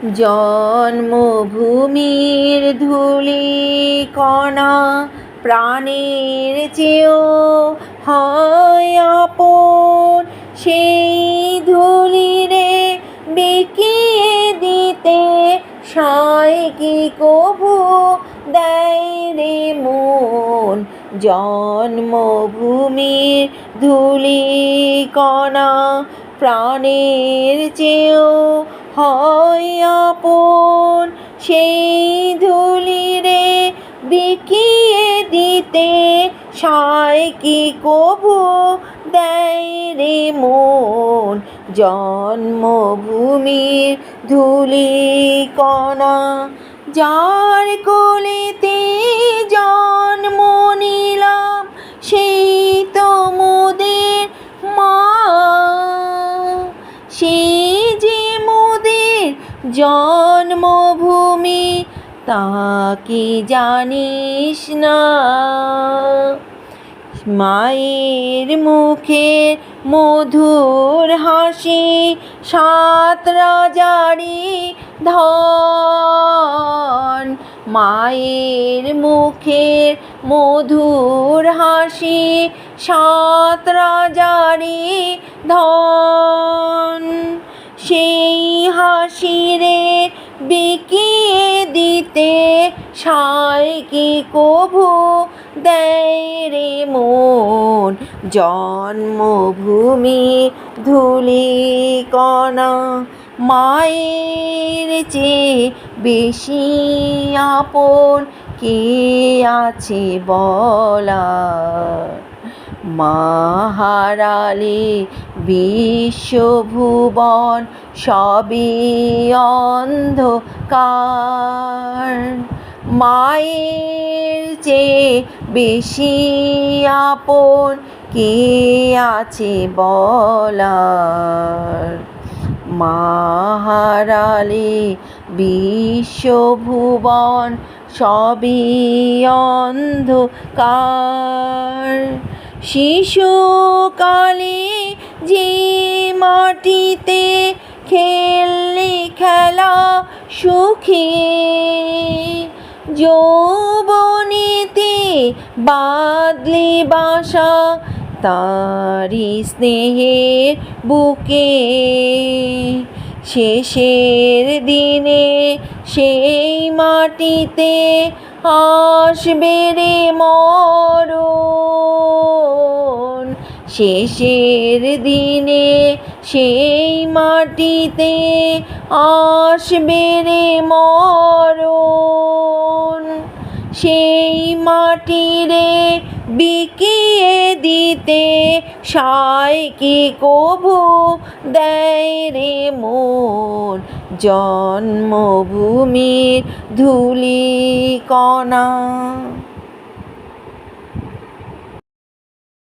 জন্মভূমির ধূলি কণা প্রাণের চেয়েও হয় আপন। সেই ধূলিরে বিকিয়ে দিতে সায় কি কভু দেয় রে মন। জন্মভূমির ধূলি কণা প্রাণের চেয়েও হয় আপন। সেই ধূলিরে বিকিয়ে দিতে সায় কি কভু দেয় রে মন। জন্মভূমির ধূলি কণা যার কোলেতে জন্ম নিলাম সেই তো মোদের মা। সেই যে মোদের জন্মভূমি তা কি জানিস না? মায়ের মুখের মধুর হাসি সাত রাজারই ধন। মায়ের মুখের মধুর হাসি সাত রাজারই ধন। সেই হাসিরে বিকিয়ে দিতে সায় কি কভু দেয় রে মন। জন্মভূমির ধূলি কণা মায়ের চেয়ে বেশি আপন কে আছে বলার? মা হারালে বিশ্বভুবন সবই অন্ধকার। মায়ের চেয়ে বেশি আপন কে আছে বলার? মা হারালে বিশ্বভুবন সবই অন্ধকার। শিশুকালে যে মাটিতে খেললে খেলা সুখে, যৌবনেতে বাঁধলে বাসা তারি স্নেহের বুকে। শেষের দিনে সেই মাটিতে আসবে রে মরণ। শেষের দিনে সেই মাটিতে আসবে রে মরণ। সেই মাটিরে বিকিয়ে দিতে সায় কি কভু দেয় রে মন। জন্মভূমির ধূলি কণা।